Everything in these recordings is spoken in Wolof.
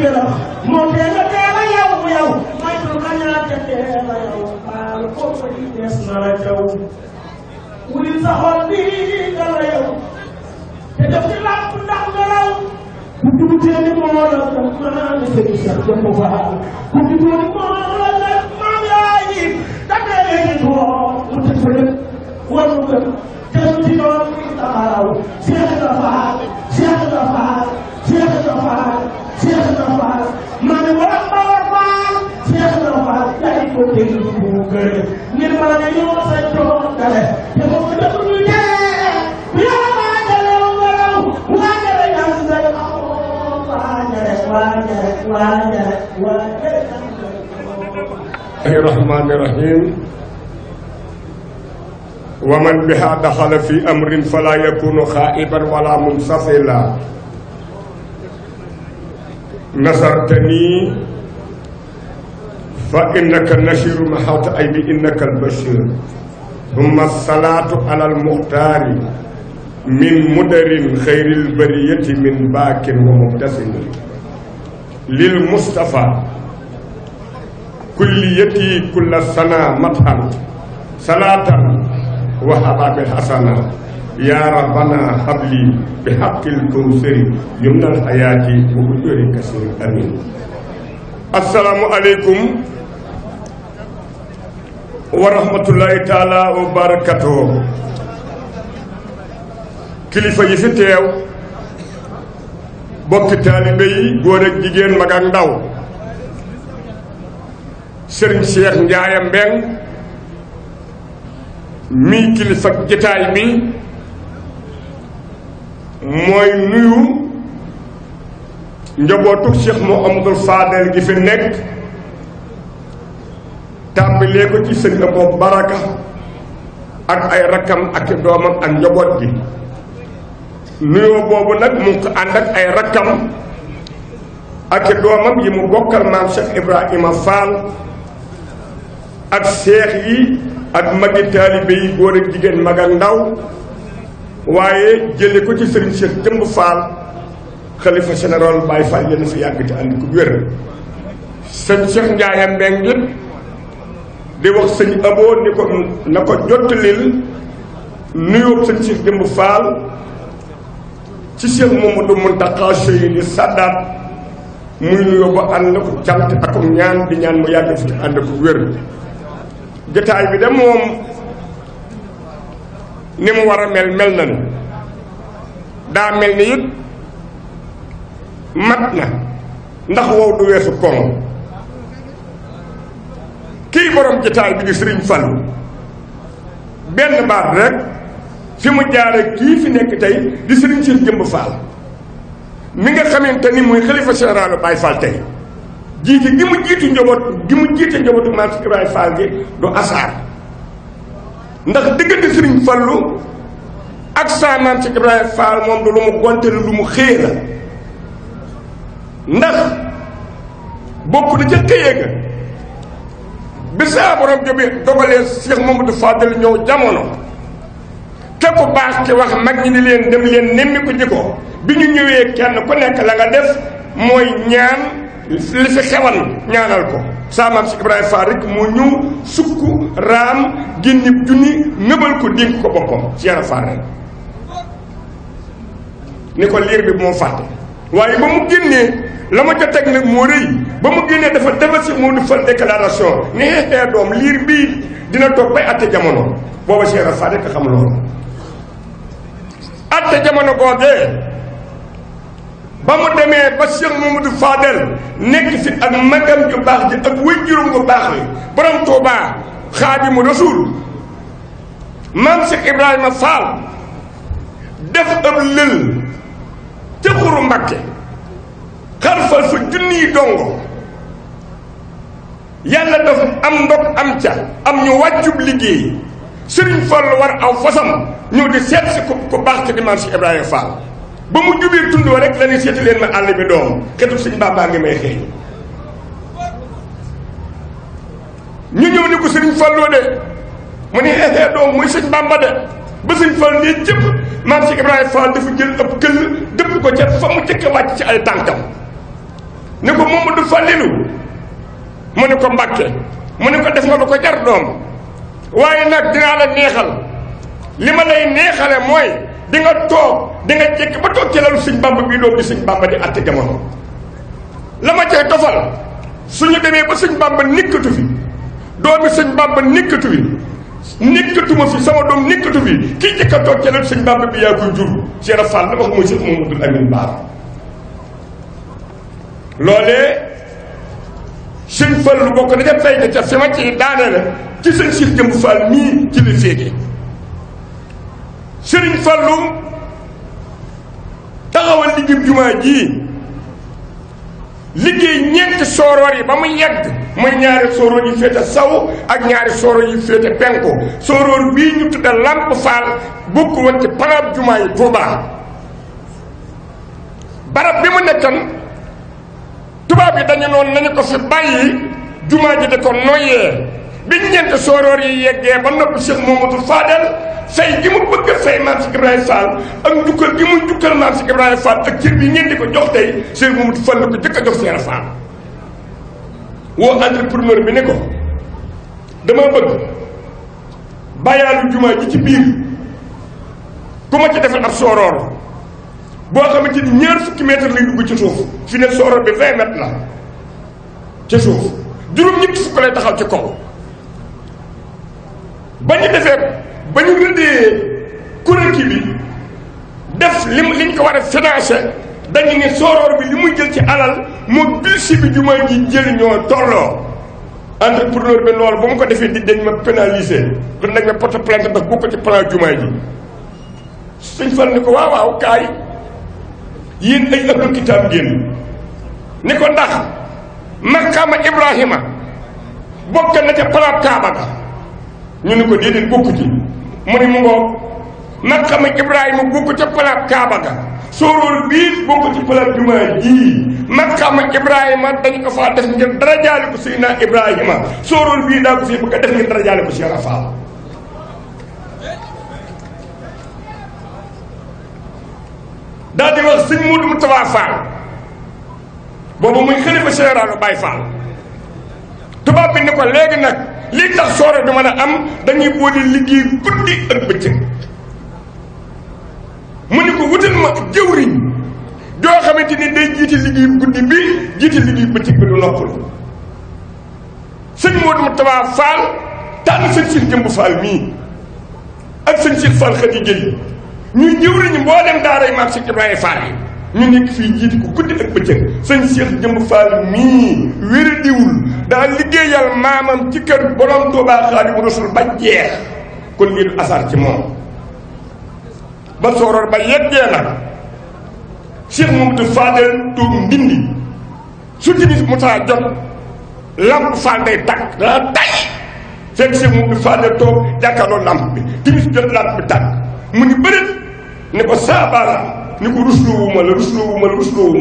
dara moo tee nga teel a yow may tu kañaate teel a yow baal ko fa di des na la jaw wuli sa xol bi dara yow te def ci làmp ndax nga raw ku dugutee ni moo la def maa ngi sëñ Cheikh jëmb faal ku dugutee ni moo la def maam yaa yi dangay leen toog mu tëj fa lépp war mu gën te lu ci doon taxaw Cheikh la faal Cheikh la faal Cheikh la faal Cheikh la faal maa ngi war a mbawar faal Cheikh la faal yaay ko dégg bu gën ngir maa ngi ñëw sa jokkale te moom ko def lu ñee yaa maa jële waraw waa jële yang say الرحمن الرحيم ومن بها دخل في أمر فلا يكون خائبا ولا منصفلا نصرتني فإنك النشير محوت أيدي إنك البشير ثم الصلاة على المختار من مدر خير البرية من باك ومبتسم للمصطفى كليتي كل سنة مطهر صلاة وحباب الحسنة يا ربنا هب لي بحق الكوثر يمن الحياة وأجور كثير أمين. السلام عليكم ورحمة الله تعالى وبركاته. kilifa yi fi teew bokki taalibe yi góor ak jigéen mag ak ndaw sëriñ Cheikh Ndiaye Mbeng mi kilifa jataay bi mooy nuyu njabootu Cheikh Mouhamadou Fadel gi fi nekk tàmbalee ko ci sëñ Abo Baraka ak ay rakkam ak doomam ak njaboot gi nuyoo boobu nag mu ngi ko ànd ak ay rakkam ak doomam yi mu bokkal maam Cheikh Ibrahima Fall ak seex yi ak magi taalibe yi góor ak jigéen mag ak ndaw waaye jële ko ci sëriñ Cheikh Jëmb Fall xalifa général Baye Fall yéen fi yàgg te ànd ko wér sëñ Cheikh Ndiaye Mbeng di wax sëñ Abo ni ko na ko jottalil nuyoo sëñ Cheikh Jëmb Fall ci Cheikh Mamadou Mountakha Seyni Sadat muy nuyoo ba ànd na ko cant ak ñaan di ñaan mu yàgg fi ànd ko wér jotaay bi de moom ni mu war a mel mel na ni daa mel ni it mat na ndax wow du weesu koŋ kii borom jotaay bi di Sëriñ Fallu benn baat rek fi mu jaare kii fi nekk tey di Sëriñ Cheikh Jëmb Fall mi nga xamante ni muy xalifa général Baye Fall tey jiite gi mu jiite njabootu maam Cheikh Ibrahima Fall gi du asaar ndax diggante Sëriñ Fallu ak saa maam Cheikh Ibrahima Fall moom du lu mu gonte lu mu xëye la ndax bokk na ca xëyee ga bi saa borom jobi dogalee Cheikh Mamadou Fadel ñëw jamono te ku baax ki wax mag ñi ni leen dem leen nemmi ko jikko bi ñu ñëwee kenn ku nekk la nga def mooy ñaan li fi xewan ñaanal ko saa maam Cheikh Ibrahima Fall rek moo ñëw sukk raam génni junni nëbal ko dénk ko boppam ci yàlla Fall rek ni ko liir bi moo fàtte waaye ba mu génnee la ma ca teg nag moo rëy ba mu génnee dafa defal si moo di fal déclaration ni xeexee doom liir bii dina toog bay atte jamono booba Cheikh Ibrahima Fall rek xam loolu atte jamono googee ba mu demee ba Cheikh Mamadou Fadel nekk fi ak magam ju baax ji ak wëjjurum bu baax bi borom Tuubaa Xaadimu Rasuul maam Cheikh Ibrahima Fall def ab lël ca xuru Mbàkke xarfal fa junniy dongo yàlla dafa am ndog am ca am ñu wàccub liggéey Sëriñ Fall war aw fasam ñëw di seet si ku baax ci di maam Cheikh Ibrahima Fall ba mu jubee tund wa rek la ñuy seeti leen ma àll bi doom xetu Sëñ Bàmbaa ngi may xëy ñu ñëw ni ko Sëriñ Falloo de mu ne xeexee doom muy Sëñ Bàmba de ba Sëñ Fall nee jëpp maam Cheikh Ibrahima Fall dafa jël ab këll dëpp ko ca fa mu jëkk wàcc ci ay tànkam ni ko Mamadou Fallilou mu ne ko Mbàkke mu ne ko def nga lu ko jar doom waaye nag dinaa la neexal li ma lay neexale mooy di nga toog di nga jekki ba toog ci lalu sëñ Bamba bii doom di sëñ Bamba di atte jamono la ma cay tofal suñu demee ba sëñ Bamba nikkatu fi doomi sëñ Bamba nikkatu fi nikkatuma fi sama doom nikkatu fi kii jëkk a toog ci lalu sëñ Bamba bi yaa koy jur Cheikh Fall la wax mooy Cheikh Mamadou Amine Bara loolee sëñ Fallu bokk na ca fay ca fi ma ci daane la ci sëñ Cheikh Jëmb Fall mii ci la féegee sëriñ Fallu taxawal liggéey jumaa ji liggéey ñeenti sooroor yi ba mu yegg muy ñaari sooroor yi féete saw ak ñaari sooroor yi féete penku sooroor bii ñu tudda Lamp Fall bokk woon ci palaab jumaa yi Tuubaa barab bi mu nekkan tubaab yi dañu noonu nañu ko fi bàyyi jumaa ji da ko noyyee bi ñeenti sooroor yi yeggee ba noppi Cheikh Mamadou Fadel fay gi mu bëgg fay maam si Ibrahima Fall ak njukkal gi mu njukkal maam si Ibrahima Fall ak cër bi ñeen di ko jox tey Cheikh Mamadou Fall ko jëkk a jox Cheikh Fall woo entrepreneur bi ne ko dama bëgg bàyyaalu jumaa ji ci biir ku ma ci defal ab sooroor boo xamante ni ñaar fukki mètre lay dugg ci suuf fi ne sooroor bi 20 mètres la ci suuf juróom-ñetti fukk lay taxaw ci kaw ba ñu defee ba ñu rëddee kuréel bi def liñ ko war a financé dañu ne sooroor bi li muy jël ci alal moo bilsi bi jumaa ji jël ñoo tolloo entrepreneur bi loolu ba mu ko defee di dañ ma pénalisé kon dañ ma porte plainte ndax bokk ci plan jumaa ji suñ fal ni ko waaw waaw kaay yéen ay ëpp kitaab ngeen ni ko ndax maqaama Ibrahima bokk na ca plan Kaaba ga ñu ni ko déedéet bokku ci mu ni mu ngoog maqaama Ibrahima bokku ca plan Kaaba ga sooroor bii bokku ci plan jumaa ji maqaama Ibrahima dañ ko faa def ngir darajaale ko Seydina Ibrahima sooroor bii daa ko fii bëgg a def ngir darajaale ko Cheikh Fall daal di wax sëñ Modou Moustapha Fall boobu muy xalifa général Baye Fall tubaab bi ni ko léegi nag lii tax sooroor bi mën a am dañuy boole liggéey guddi ak bëccëg mu ni ko wutal ma jëwriñ joo xamante ni day jiite liggéey guddi bi jiite liggéey bëccëg bi du noppalu sëñ Modou Moustapha Fall tànn sëñ Cheikh Jëmb Fall mii ak sëñ Cheikh Fall Khady Gueye ñuy jëwriñu mboolem daaray maam Cheikh Ibrahima Fall yi ñu nekk fii jiiti ko guddi ak bëccëg sëñ Cheikh Jëmb Fall mii wéri diwul daa liggéeyal maamam ci kër borom Tuubaa Xaadimu Rasuul ba jeex kon lii du asar ci moom ba sooroor ba yeggee na Cheikh Mamadou Fadel toog ndindi su timis mu taa jot lamp Fall day tàkk daa tay fekk Cheikh Mamadou Fadel toog jàkkaarloo lamp bi timis jot lamp bi tàkk mu ni bërit ni ko saabaala ni ko rusloowuma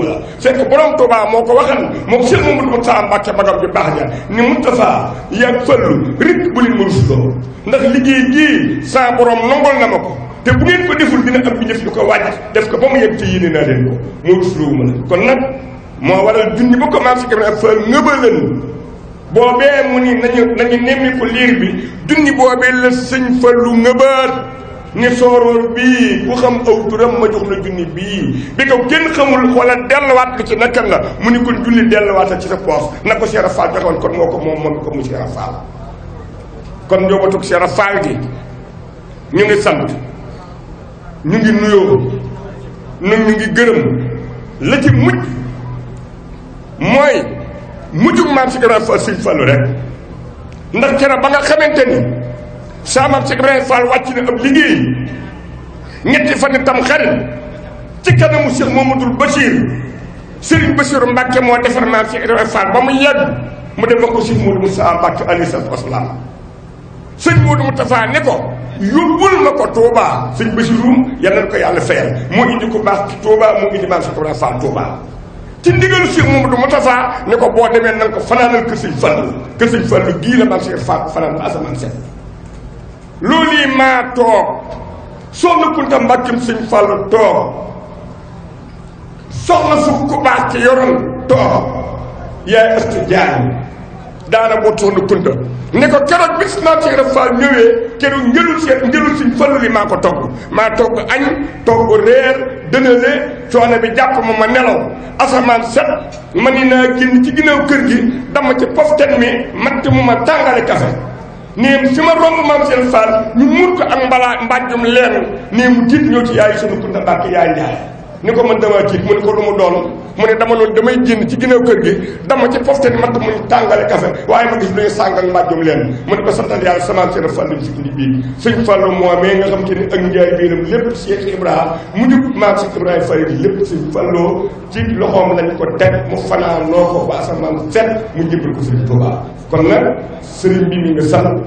la fekk borom Tuubaa moo ko waxal moo ko Cheikh Mamadou Moustapha Mbacké bagam bi baax ja ni Moustapha yàgg Fallu rek bu leen ma rusloo ndax liggéey gii saa borom nangol na ma ko te bu ngeen ko deful dina am bi jëf yu ko wàcc def ko ba mu yegg te yéene naa leen ko moo rusloowuma la kon nag moo waral junni ba ko maam si Ibrahima Fall ngëbalan boobee mu ni nañu nemmi ko liir bi junni boobee la sëñ Fallu ngëbaat ni sooroor bii ku xam aw turam ma jox la junni bii bi ko kenn xamul wala delluwaat li ci nakkan la mu ni kon julli delluwaat ci sa poos na ko Cheikh Fall joxoon kon moo ko moom ko mu Cheikh Fall kon njoobatug Cheikh Fall gi ñu ngi sant ñu ngi nuyoo ñu ngi gërëm la ci mujj mooy mujjug maam si Ibrahima Fall sëñ Fallu rek ndax keroog ba nga xamante ni saa maam si Ibrahima Fall wàcc na ab liggéey ñetti fan tam xarit ci kanamu Cheikh Mamadou Bachir Serigne Bachir Mbacke moo defar maam si Ibrahima Fall ba mu yàgg mu dem ba ko Cheikh Modou Moustapha Mbacke alayhi salaatu wasalaam sëñ Modou Moustapha ne ko yóbbul ma ko Touba sëñ Bachirum yàlla na ko yàlla fayal moo indi ko baax ci Touba moo indi maam si Ibrahima Fall Touba ci ndigalu Cheikh Mamadou Moustapha ne ko boo demee na nga ko fanaanal kër sëñ Fallu gii la maam si Fall fanaan ba asamaan set loolu yi maa toog soxna Kunta Mbàkkeem sëñ Fallu toog soxna su ku baax ci yoroon toog yaay ëstu jaay daana boo soxna kunta ne ko keroog bis maam Cheikh Ibra Fall ñëwee keroog njëlul si fallu li maa ko togg añ togg reer dënale coono bi jàpp ma nelaw asamaan set ma ni naa génn ci ginnaaw kër gi dama ci poften mi matt mu ma tàngale kafe nii fi ma romb maam Cheikh Fall ñu mur ko ak mbàjjum leen nii mu jiit ñëw ci yaay sunu kunta Mbàkke yaay njaay ni ko man dama tiit mu ne ko lu mu doon mu ne dama noonu damay génn ci ginnaaw kër gi dama ci pofte ni matt muñ tàngale café waaye ma gis luñu sàngal mbàjjum leen mu ne ko santal yàlla sama Cheikh Fall si indi bii sëñ Fallu moomee nga xam te ni ak njaay biiram lépp Cheikh Ibrahima mu jub maam Cheikh Ibrahima Fall bi lépp sëñ Falloo ci loxoom lañ ko teg mu fanaanoo ko ba asamaan set mu jëbbal ko sëriñ Tuubaa kon nag sëriñ bi mi nga sant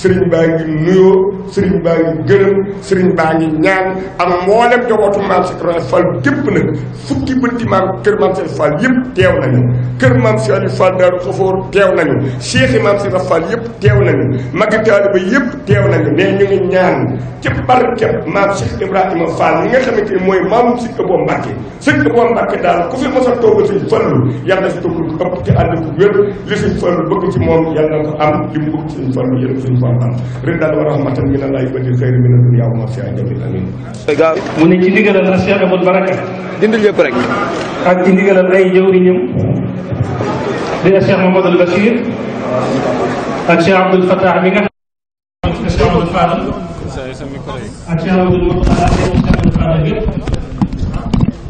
sëriñ baa ngi nuyoo sëriñ baa ngi gërëm sëriñ baa ngi ñaan ak mboolem jobootu maam Cheikh Ibrahima Fall gépp nag fukki bëtti maam kër maam Cheikh Fall yëpp teew nañu kër maam Cheikh Fall Daaru Xafoor teew nañu cheikh maam Cheikh Fall yëpp teew nañu magi taaliba yëpp teew nañu mais ñu ngi ñaan ci barkeb maam Cheikh Ibrahima Fall mi nga xamante ni mooy maamum Sëñ Abo Mbàkke Sëñ Abo Mbàkke daal ku fi mos a toogal Sëñ Fallu yàlla na si toog lu ëpp te ànd ko wér li Sëñ Fallu bëgg ci moom yàlla na ko am li mu bëgg Sëñ Fallu yëpp Sëñ Fallu ridal wa rahmatan min allahi badil xayri min ad-dunya wa ma fiha jamil amin mu ne ci ndigalal la Cheikh Abdou Baraka dindil yëpp rek ak ci ndigalal ay jëwriñam di Cheikh Mamadou Bachir ak Cheikh Abdoul Fattah mi nga xam ne Cheikh Abdoul Fadal ak Cheikh Abdoul Mokhtar ak Cheikh Abdoul Fadal yëpp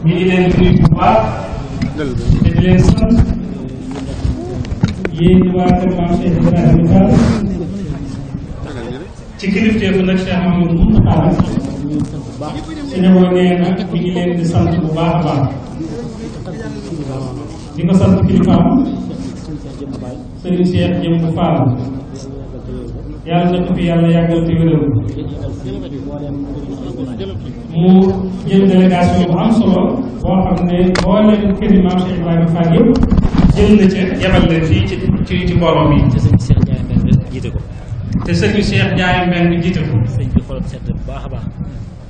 ñu ngi leen nuyu bu baax te di leen sant yéen waa kër maam Cheikh Ibrahima Fall ci kilifteefu nag Cheikh Mamadou Moustapha si ñëwoon nee na mi ngi leen di sant bu baax a baax di ko sant kilifaam Serigne Cheikh Jëmb Fall yàlla na ko fi yàlla yàggal te wéral mu jël délégation bu am solo boo xam ne mboolem këri maam Cheikh Ibrahima Fall yëpp jël na ca yebal leen fii ci mbooloo mi te sëriñ Cheikh Ndiaye Mbène jiite ko. sëriñ bi xolam sedd bu baax a baax.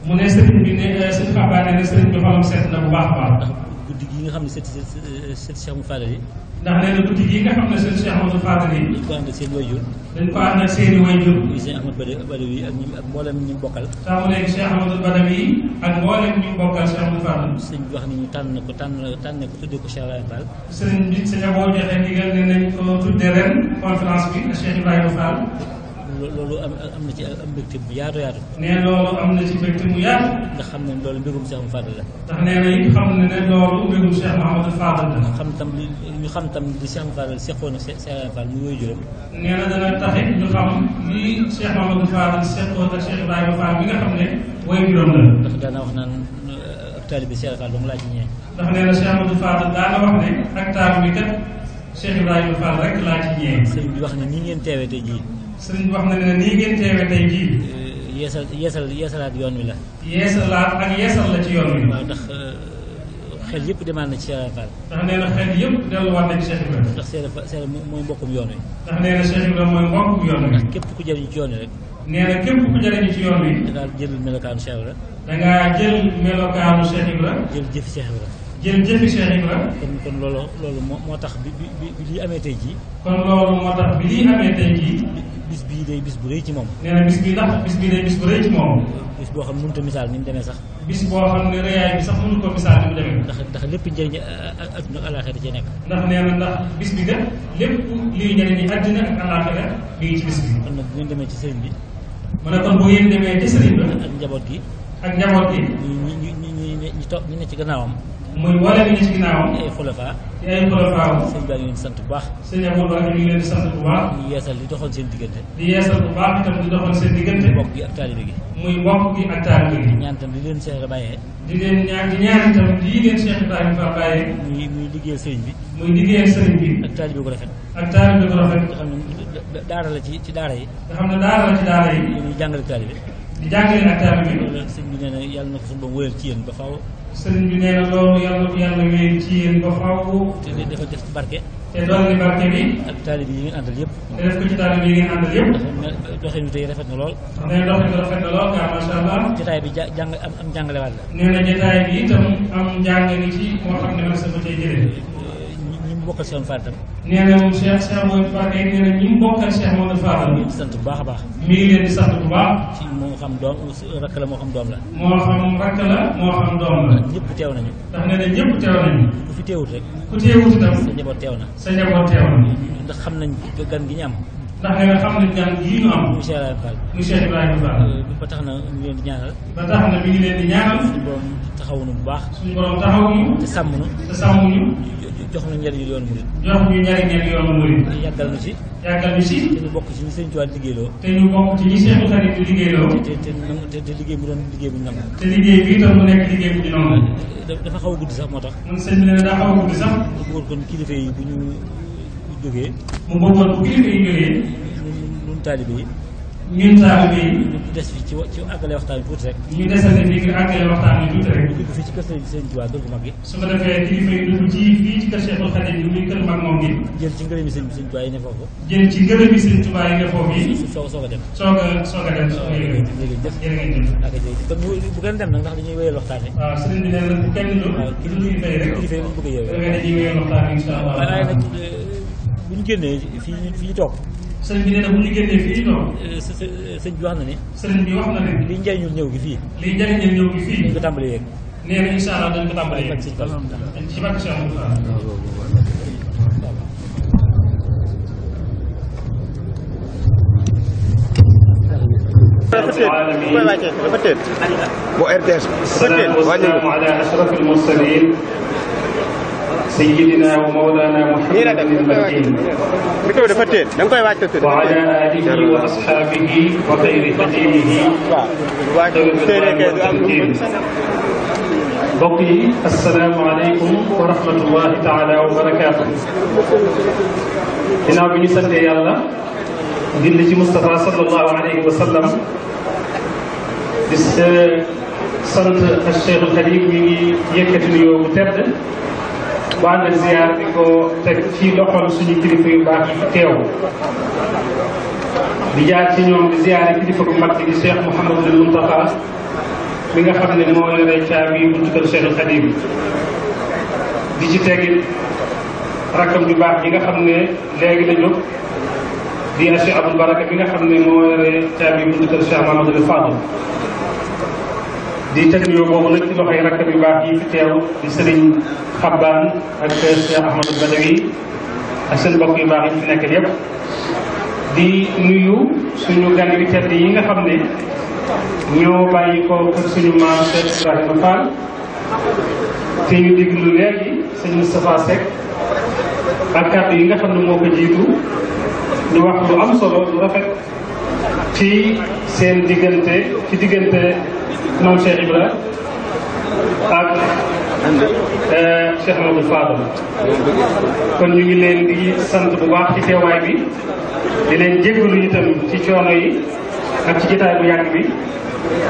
mu ne sëriñ bi ne sëriñ Fapal ne ne sëriñ bi xolam sedd na bu baax a baax. ndax guddi gi nga xam ne sët Cheikh Mouhamadou Fadal yi. ndax nee na guddi gi nga xam ne sët Cheikh Mouhamadou Fadal yi. dañ ko ànd ak seen wayjur. dañ ko ànd ak seen i wayjur. muy sëñ Ahmad Badawi ak mboolem ñu bokkal. saa mu nekk Cheikh Ahmadou Badawi ak mboolem ñu bokkal Cheikh Mouhamadou Fadal. sëñ bi wax ni ñu tànn ko tuddee ko Cheikh Ibrahima Fall. sëriñ bi sëñ boo joxe ndigal ne nañ ko tuddee ren conférence bi ak Cheikh Ibrahima Fall. loolu am na ci am mbégte bu yaatu yaatu. nee loolu am na ci mbégte mu yaatu. ndax xam ne loolu mbégum Cheikh Mouhamadou Fadal la. ndax nee na it xam ne loolu mbégum Cheikh Mouhamadou Fadal la. ñu xam tam li Cheikh Mouhamadou Fadal seqoon ak Cheikh Ibrahima Fall muy waajuram. nee na dana taxit ñu xam li Cheikh Mouhamadou Fadal seqoon ak Cheikh Ibrahima Fall mi nga xam ne waajuram la. ndax daanaa wax naan ak taalibe Cheikh Fall dong laa ci ñee. ndax nee na Cheikh Mouhamadou Fadal daana wax ne ak taalibe bi kat Cheikh Ibrahima Fall rek laa ci ñee. sëriñ bi wax ne nii ngeen teewee tey jii. sëriñ bi wax na ne nii ngeen teewee tey jii. yeesalaat yoon wi la. yeesalaat ak yeesal la ci yoon wi. waaw ndax xel yëpp demal na ci Cheikh Fall. ndax nee na xel yëpp delluwaat na ci Cheikh Ibrahima. ndax Cheikh mooy mbokkum yoon wi. ndax nee na Cheikh Ibrahima mooy mbokkum yoon wi. ndax képp ku jëriñu ci yoon wi rek. nee na képp ku jëriñu ci yoon wi. da ngaa jël melokaanu Cheikh Ibrahima. da ngaa jël melokaanu Cheikh Ibrahima. jël jëfi Cheikh Ibrahima. jël jëfi Cheikh Ibrahima. kon loolu moo tax bi lii amee tey jii. kon loolu moo tax bi lii amee tey jii. bis bii day bis bu rëy ci moom. nee na bis bi ndax bis bi day bis bu rëy ci moom. bis boo xam ne mënut a misaal ni mu demee sax. bis boo xam ne rëyaay bi sax mënu ko misaal ni mu demee. ndax lépp njëriñ adduna ak àllaaxira da cee nekk. ndax nee na ndax bis bi kat lépp liy njëriñ àddina ak àllaaxira mi ngi ci bis bi. kon nag bu ngeen demee ci sëriñ bi. mu ne kon bu ngeen demee ci sëriñ bi. ak njaboot gi. ak njaboot gi. ñi ne ci gannaawam. muy wala ñu ne ci ginnaawam. ay xulafa. ay xulafaaw. sëñ baa ngi leen di sant bu baax. sëñ Abdou Bakar ñu ngi leen di sant bu baax. di yeesal li doxoon seen diggante. di yeesal bu baax itam di doxoon seen diggante. mbokk gi ak taalibe gi. muy mbokk gi ak taalibe gi. ñaan tam li leen Cheikh Ibrahima bàyyee. di ñaan itam lii leen Cheikh Ibrahima Fall bàyyee. muy liggéeyal sëriñ bi. muy liggéeyal sëriñ bi. ak taalibe gu rafet. ak taalibe gu rafet. nga xam ne daara la ci daara yi. nga xam ne daara la ci daara yi. yéen jàngale taalibe. di jàngale ak taalibe. loolu sëñ bi nee na yàlla na ko suñu borom wéyal ci yéen ba faaw. sëriñ bi nee na loolu yàlla ko yàlla wéyal ci yéen ba faaw. te dafa def ci barke. te dolli barke bi. ak taalibe yi ngeen àndal yëpp. te def ko ci taalibe yi ngeen àndal yëpp. ndax doxin bi tey rafet na lool. ndax nee na doxin bi rafet na lool kaa macha allah. jotaay bi am jàngalewaat la. nee na jotaay bi itam am njàng ni ci moo xam ne man sa ko cay jëlee. ñi bokkal Cheikh Fall tam. nee na moom Cheikh Mouhamadou Fall nee na ñi mu bokkal Cheikh Mouhamadou Fall. mi ngi sant bu baax a baax. mi ngi leen di sant bu baax. ci moo xam doom rakk la moo xam doom la. moo xam rakk la moo xam doom la. ñëpp teew nañu. ndax nee na ñëpp teew nañu. ku fi teewut rek. ku teewut itam. sa njaboot teew na. sa njaboot teew na. ndax xam nañ gan gi ñu am. ndax nee na xam nañ gan gii ñu am. monsieur Ibrahima Fall. monsieur Ibrahima Fall. ba tax na ñu leen di ñaanal. ba tax na mi ngi leen di ñaanal. suñu borom taxawu nu bu baax. suñu borom taxawuñu. te sàmm nu. te sàmmuñu. jox nu njëriñu yoonu murid. jox ñu njëriñu yoonu murid. yàggal nu ci. yàggal ñu si. te ñu bokk ci ñi sëñ Tuubaa liggéeyloo. te ñu bokk ci ñi Seexul Xadiim di liggéeyloo. te liggéey bi doon liggéey bu ñu nangu. te liggéey bi itam mu nekk liggéey bu ñu nangu. dafa xaw a guddi sax moo tax. mun sëñ bi ne daa xaw a guddi sax. mu bëggoon kon kilifa yi bu ñu jógee. mu bëggoon bu kilifa yi jógee. ñun taalibe yi. ñun taalibe yi. ñu des fi ci àggale waxtaan bi tuuti rek. ñu desante fi ngir àggale waxtaan bi tuuti rek. ñu dugg fii ci kër Sëriñ Tuubaa kër gu mag gi. su ko defee kilifa yi dugg ci fii ci kër Seexul Xadiim bi muy kër mag moom gi. jël ci ngërëmi Sëriñ Tuubaa yi ne foofu. jël ci ngërëmi Sëriñ Tuubaa yi ne foofu yi. soog a dem. soog a dem soog a yëgee. léegi jëf jërë ngeen jëf. ak jërëjëf kon bu gën dem nag ndax dañuy wéyal waxtaan bi. waaw sëriñ bi nee na bu kenn du. waaw kilifa yi rek. kilifa yi lañ bëgg a yeewee. dañuy wéyal waxtaan bi incha allah. waaye nag bu ñu génnee fii ñu toog. sëriñ bi nee na bu ñu génnee fii toog. sëñ bi wax na ne. sëriñ bi wax na ne. liy njëriñul ñëw gi fii. liy njëriñul ñëw gi fii. dañ ko tàmbalee yeeg. nee na incha allah dañ ko tàmbalee yeeg. ci barke ci barke Cheikh Moussa. السلام على أشرف المرسلين سيدنا ومولانا محمد المكين وعلى آله وأصحابه وخير خديمه بقي السلام عليكم ورحمة الله تعالى وبركاته ginnaaw bi ñu sante yàlla julli ci Moustapha sallallahu alayhi wa sallam di sant ak Cheikhul Khadim mi ngi yëkkati nuyoo bu tedd bu ànd ak ziar di ko teg ci loxol suñu kilifa yu baax yi fi teew di jaar ci ñoom di ziare kilifa bu mag bi di Cheikh Mouhamadul Mountakha mi nga xam ne moo yore caabi buntu kër Cheikhul Khadim di ci tegit rakkam ju baax bi nga xam ne léegi la jóg di Cheikh Abdou Baraka bi nga xam ne moo yore caabi buntu kër Cheikh Mamadou Fadou di teg nuyoo boobu nag ci loxoy rakkam yu baax yi fi teew di sëriñ Xabbaan ak Cheikh Ahmadou Badawi ak seen mbokk yu baax yi fi nekk yépp di nuyu suñu gan yu tedd yi nga xam ne ñoo bàyyi ko kër suñu maam Cheikh Ibrahima Fall te ñu déglu léegi sëñ Moustapha Seck ak kàddu yi nga xam ne moo ko jiitu ñu wax lu am solo lu rafet ci seen diggante ci diggante maam Cheikh Ibra ak Cheikh Mamadou Fadal kon ñu ngi leen di sant bu baax ci teewaay bi di leen jéggalu itam ci coono yi ak ci jotaay bu yàgg bi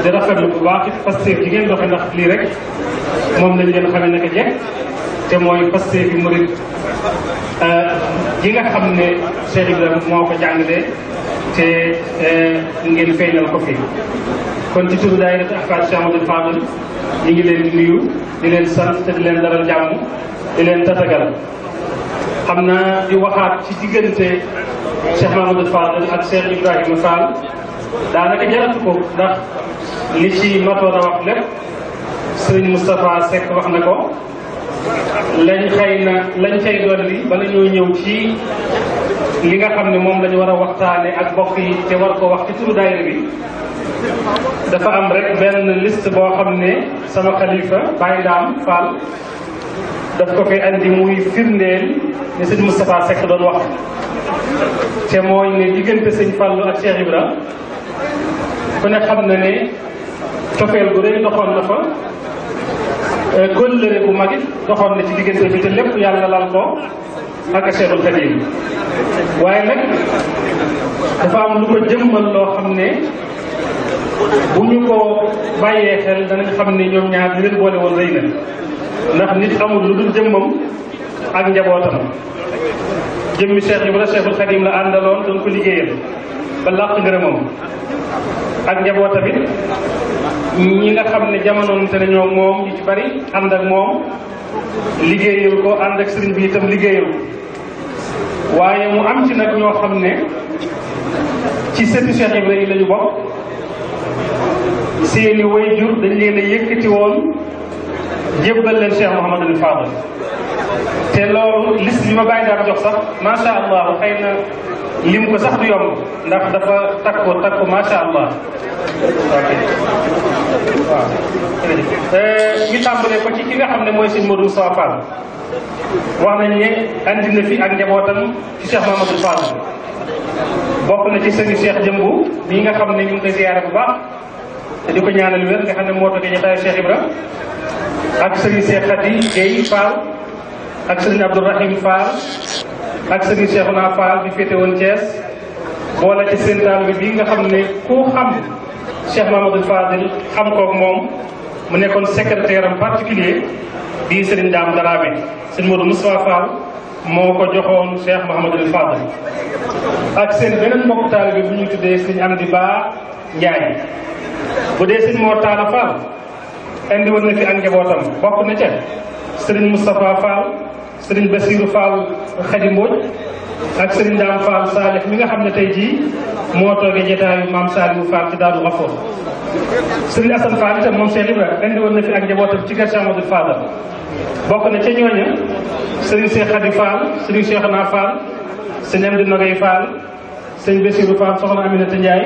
di rafetlu bu baax ci Pastef ji ngeen doxe ndax lii rek moom lañ leen xamee naka jekk te mooy Pastef bi murid gi nga xam ne Cheikh Ibrahima moo ko jàngale te ngeen feeñal ko fi kon ci turu daayira Ahfad Cheikh Amadou Fadal ñu ngi leen di nuyu di leen sant te di leen dalal jàmm di leen tatagal xam naa di waxaat ci diggante Cheikh Mamadou Fadal ak Cheikh Ibrahima Fall daanaka jaratu ko ndax li ci matoon a wax lépp sëriñ Moustapha Seck wax na ko lañ cay dolli bala ñoo ñëw ci li nga xam ne moom lañu war a waxtaane ak bokk yi te war ko wax ci turu daayira bi dafa am rek benn liste boo xam ne sama xalifa Baye Dame Fall daf ko fi andi muy firndeel ne sëñ Moustapha Seck doon wax te mooy ne diggante sëñ Fallou ak Cheikh Ibra ku ne xam na ne cofeel gu rëy doxoon na fa kóllëre bu mag it doxoon na ci diggante bi te lépp yàlla lal ko ak Cheikhul Khadim waaye nag dafa am lu ko jëmmal loo xam ne bu ñu ko bàyyee xel danañ xam ne ñoom ñaar di leen boole woon rëy na ndax nit amul lu dul jëmmam ak njabootam jëmmi Cheikh Ibra Cheikhul Khadim la àndaloon doon ko liggéeyal ba làq ngërëmam ak njabootam it ñi nga xam ne jamonoonte nañoo moom ñu ci bari ànd ak moom liggéeyal ko ànd ak sëriñ bi itam liggéeyal waaye mu am ci nag ñoo xam ne ci sëti Cheikh Ibrahima la ñu bokk seeni wayjur dañ leen a yëkkati woon jébbal leen Cheikh Mouhamadul Fadal te loolu liste bi ma bàyyi daal jox sax macha allah xëy na lim ko sax du yomb ndax dafa takku macha allah. ok waaw. ñu tàmbalee ko ci ki nga xam ne mooy sëñ Modou Sow Fall wax nañ ne andi na fi ak njabootam ci Cheikh Mouhamadul Fadal bokk na ci sëñ Cheikh Jëmbu mii nga xam ne ñu ngi koy ziyaare bu baax te di ko ñaanal wér nga xam ne moo toogee jotaayu Cheikh Ibra ak sëñ Cheikh Khady Guèye Fall. ak sëriñ Abdourahim Fall ak sëriñ Cheikhouna Fall bi féete woon Thiès boole ci seen taalibe bi nga xam ne ku xam Cheikh Mamadou Fadil xam koog moom mu nekkoon secrétaire am particulier di sëriñ Dame Dramé sëriñ Modou Moustapha Fall moo ko joxoon Cheikh Mahamadou Fadil ak seen beneen mbokk taalibe bu ñuy tuddee sëriñ Amdi Ba Ndiaye bu dee sëriñ Mor Talla Fall indi woon na fi ak njabootam bokk na ca sëriñ Moustapha Fall sëriñ Bassirou Fall Khady Mbodj ak sëriñ Dame Fall Salih mi nga xam ne tey jii moo toogee jotaayu maam Saliou Fall ci Daaru Xafoor sëriñ Assane Fall itam moom Cheikh Ibra indi woon na fi ak njabootam ci kër Cheikh Amadou Fadal bokk na ca ñooña sëriñ Cheikh Khady Fall sëriñ Cheikhouna Fall sëriñ Amdi Nogay Fall sëriñ Bassirou Fall soxna Aminata Ndiaye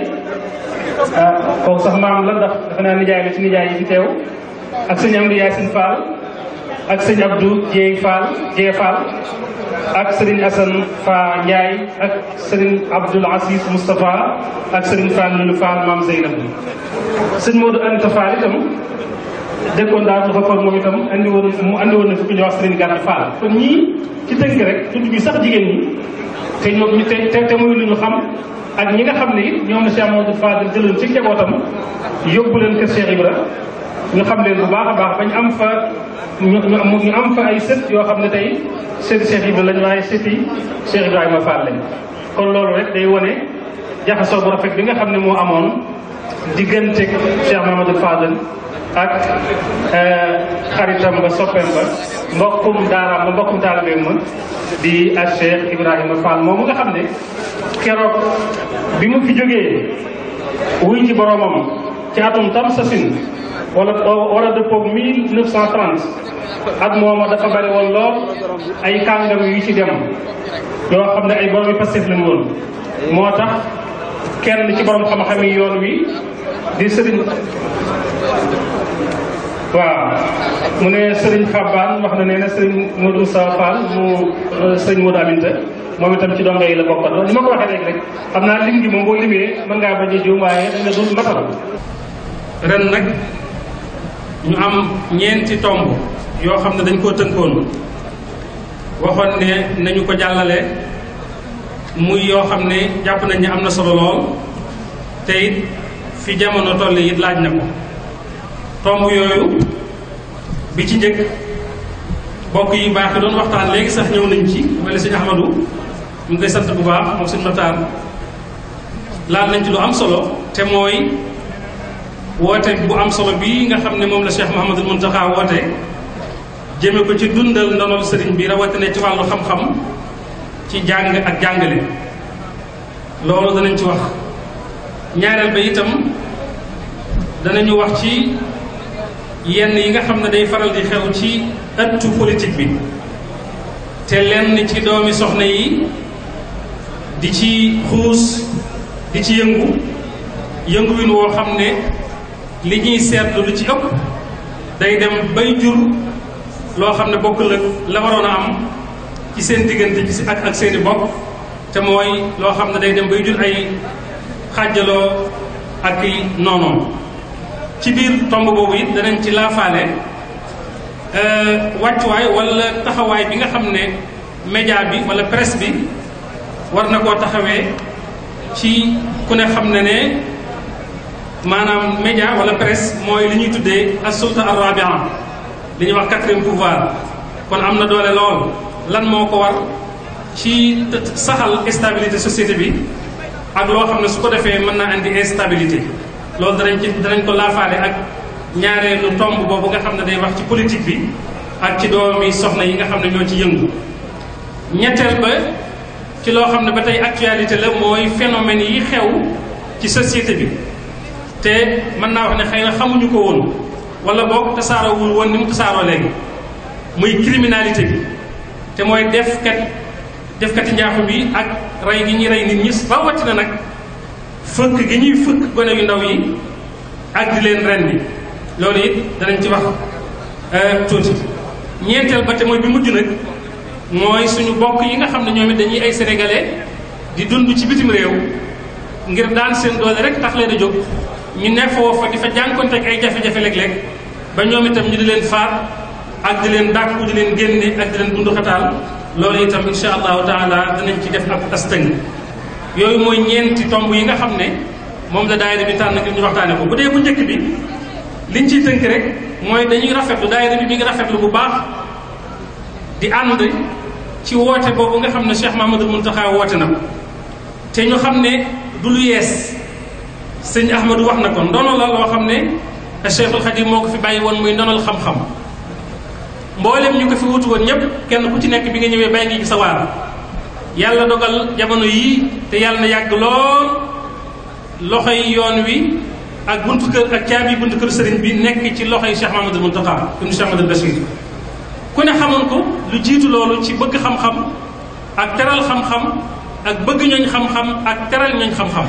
kooku sax maam la ndax dafa naa nijaay la ci nijaay yi fi teew ak sëriñ Amdi Yacine Fall ak sëñ Abdou Dieye Fall ak sëriñ Assane Fa Ndiaye ak sëriñ Abdoul Aziz Moustapha ak sëriñ Fall Lulu Fall maam Zeynab sëñ Modou Anta Fall itam dëkkoon daal dafa far moom itam mu andi woon na fi ku ñuy wax sëriñ Gàtt Fall kon ñii ci tënk rek tudd bi sax jigéen ñi te ñoom ñu te muy lu ñu xam ak ñi nga xam ne it ñoom la Cheikh Mamadou Fadil jëloon ci njabootam yóbbu leen kër Cheikh Ibra ñu xam leen bu baax a baax bañ am fa ñu am fa ay sët yoo xam ne tey sëti Cheikh Ibra lañ waaye sëti Cheikh Ibrahima Fall lañ kon loolu rek day wone jaxasoo bu rafet bi nga xam ne moo amoon diggante Cheikh Mamadou Fadal ak xaritam ba soppeem ba mbokkum daaraam ba mbokkum taalibeem ma di ak Cheikh Ibrahima Fall moomu nga xam ne keroog bi mu fi jógee wuy ci boromam ci atum tam sasin wala dëppoog 1930 at mooma dafa bari woon lool ay kàngam yu ci dem yoo xam ne ay borom yi Pastef lañ woon moo tax kenn ci borom xam-xam yi yoon wi di sëriñ waaw mu ne sëriñ Xabbaan wax na nee na sëriñ Modou Sa Fall mu sëriñ Modou Aminta moom itam ci donga yi la bokkoon ni ma ko waxee léegi rek xam naa lim gi moom boo limee mën ngaa bañ a juum waaye da nga dul matal ren nag ñu am ñeenti tomb yoo xam ne dañ koo tënkoon waxoon ne nañu ko jàllale muy yoo xam ne jàpp nañ ne am na solo lool te it fi jamono toll it laaj na ko tomb yooyu bi ci njëkk bokk yi baax yi doon waxtaan léegi sax ñëw nañ ci wala sëñ Ahmadou ñu ngi koy sant bu baax moom sëñ Matar laal nañ ci lu am solo te mooy woote bu am solo bii nga xam ne moom la Cheikh Mouhamadul Mountakha woote jëme ko ci dundal ndonol sëriñ bi rawatina ci wàllu xam-xam ci jàng ak jàngale loolu danañ ci wax ñaareel ba itam danañu wax ci yenn yi nga xam ne day faral di xew ci ëttu politique bi te lenn ci doomi soxna yi di ci xuus di ci yëngu win woo xam ne li ñuy seetlu lu ci ëpp day dem bay jur loo xam ne bokkul ak la waroon a am ci seen diggante ci ak seeni bokk te mooy loo xam ne day dem bay jur ay xàjjaloo ak i noonoom ci biir tomb boobu it danañ ci laafaale wàccuwaay wala taxawaay bi nga xam ne média bi wala presse bi war na koo taxawee ci ku ne xam ne ne maanaam média wala presse mooy li ñuy tuddee as-sulta ar-rabi'a li ñuy wax 4e pouvoir kon am na doole lool lan moo ko war ci saxal stabilité société bi ak loo xam ne su ko defee mën naa indi instabilité loolu danañ ko laafaale ak ñaareelu tomb boobu nga xam ne day wax ci politique bi ak ci doomi soxna yi nga xam ne ñoo ci yëngu. ñetteel ba ci loo xam ne ba tey actualité la mooy phénomène yi xew ci société bi te mën naa wax ne xëy na xamuñu ko woon wala boog tasaaroowul woon ni mu tasaaroo léegi muy criminalité bi te mooy defkati njaaxu bi ak rey gi ñuy rey nit ñi rawatina nag fëkk gi ñuy fëkk gone yu ndaw yi ak di leen ren bi loolu it danañ ci wax tuuti. ñeenteel ba te mooy bi mujj nag mooy suñu bokk yi nga xam ne ñoom it dañuy ay sénégalais di dund ci bitim réew ngir daan seen doole rek tax leen a jóg ñu ne foofa di fa jànkonte ak ay jafe-jafe léeg-léeg ba ñoom itam ñu di leen faat ak di leen dàkku di leen génne ak di leen bundu xataal loolu itam insha allahu taala danañ ci def ab astëng. yooyu mooy ñeenti tomb yi nga xam ne moom la daayira bi tànn ngir ñu waxtaane ko. bu dee bu njëkk bi liñ ciy tënk rek mooy dañuy rafetlu daayira bi mi ngi rafetlu bu baax di ànd ci woote boobu nga xam ne Cheikh Mahamadul Muntaxa woote na ko te ñu xam ne du lu yees sëñ Ahmadou wax na ko ndono la loo xam ne Cheikhul Khadim moo ko fi bàyyi woon muy ndonal xam-xam. mboolem ñu ko fi wutu woon ñëpp kenn ku ci nekk bi nga ñëwee bàyyi ngi ci sa waar yàlla dogal jamono yii te yàlla na yàgg lool loxoy yoon wi ak buntu kër ak caabi buntu kër sëriñ bi nekk ci loxoy Cheikh Mahamadul Muntaxa ibnu Cheikh Mahamadul Bachir. ku ne xamoon ko lu jiitu loolu ci bëgg xam-xam ak teral xam-xam ak bëgg ñooñ xam-xam ak teral ñooñ xam-xam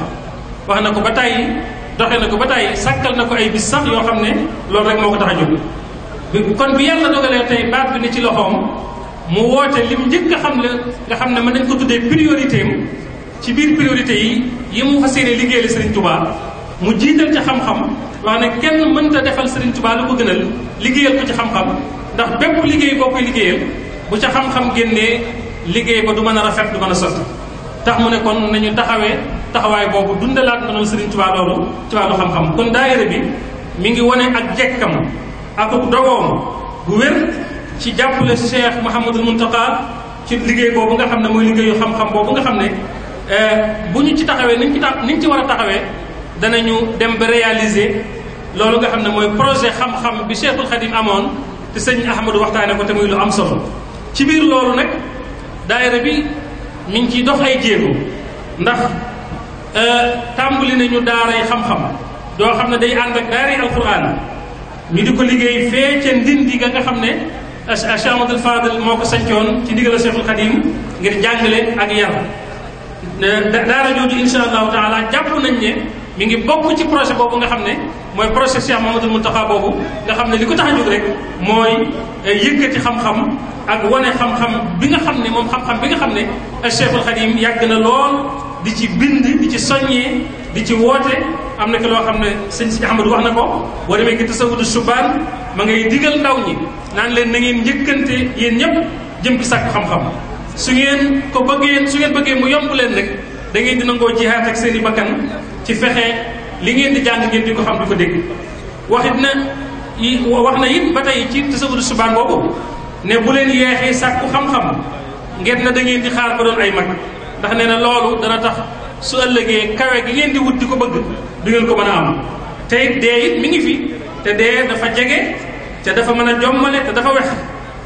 wax na ko ba tàyyi doxe na ko ba tàyyi sàkkal na ko ay bis sax yoo xam ne loolu rek moo ko tax a jóg. kon bi yàlla dogalee tey baat bi ne ci loxoom mu woote lim njëkk a xam ne nga xam ne mën nañ ko tuddee priorité am ci biir priorité yi mu fas yéene liggéeyal Serigne Touba mu jiital ci xam-xam wax ne kenn mënta defal Serigne Touba lu ko gënal liggéeyal ko ci xam-xam ndax bépp liggéey boo koy liggéeyal bu ca xam-xam génnee liggéey ba du mën a rafet du mën a sotti. tax mu ne kon nañu taxawaay boobu dundalaat na noonu Serigne Touba loolu ci wàllu xam-xam. kon daayira bi mi ngi wane ak jekkam ak dogoom bu wér ci jàppale Cheikh Mouhamadul Mountakha ci liggéey boobu nga xam ne mooy liggéeyu xam-xam boobu nga xam ne bu ñu ci taxawee niñ ci war a taxawee danañu dem ba réaliser loolu nga xam ne mooy projet xam-xam bi Cheikhul Khadim amoon te sëñ Ahmadou waxtaane ko te muy lu am solo. ci biir loolu nag daayira bi mi ngi ciy dox ay jéego ndax tàmbali nañu daaray xam-xam doo xam ne day ànd ak daaray alquran ñu di ko liggéey fee ca ndindi ga nga xam ne Cheikh Amadou Fadel moo ko sancoon ci ndigal Cheikhul Khadim ngir jàngale ak yar. daara jooju insha allahu taala jàpp nañ ne mi ngi bokk ci projet boobu nga xam ne mooy projet Cheikh Mahamadul Muntaxa boobu nga xam ne li ko tax a jóg rek mooy yëkkati xam-xam ak wane xam-xam bi nga xam ne moom xam-xam bi nga xam ne Cheikhul Khadim yàgg na lool di ci bind di ci soññee di ci woote. am na ki loo xam ne sëñ si Ahmadou wax na ko boo demee ki tasawudu subaan ma ngay digal ndaw ñi naan leen na ngeen njëkkante yéen ñëpp jëm ci sàkku xam-xam su ngeen bëggee mu yomb leen rek da ngeen di nangoo jihaat ak seen i bakkan ci fexe li ngeen di jàng ngeen di ko xam di ko dégg. wax na it ba tey ci tasawudu subaan boobu ne bu leen yeexee sàkku xam-xam ngeen na da ngeen di xaar ba doon ay mag ndax nee na loolu dana tax su ëllëgee kawe gi ngeen di wut di ko bëgg du ngeen ko mën a am. te it dee it mi ngi fi te dee dafa jege te dafa mën a jommale te dafa wex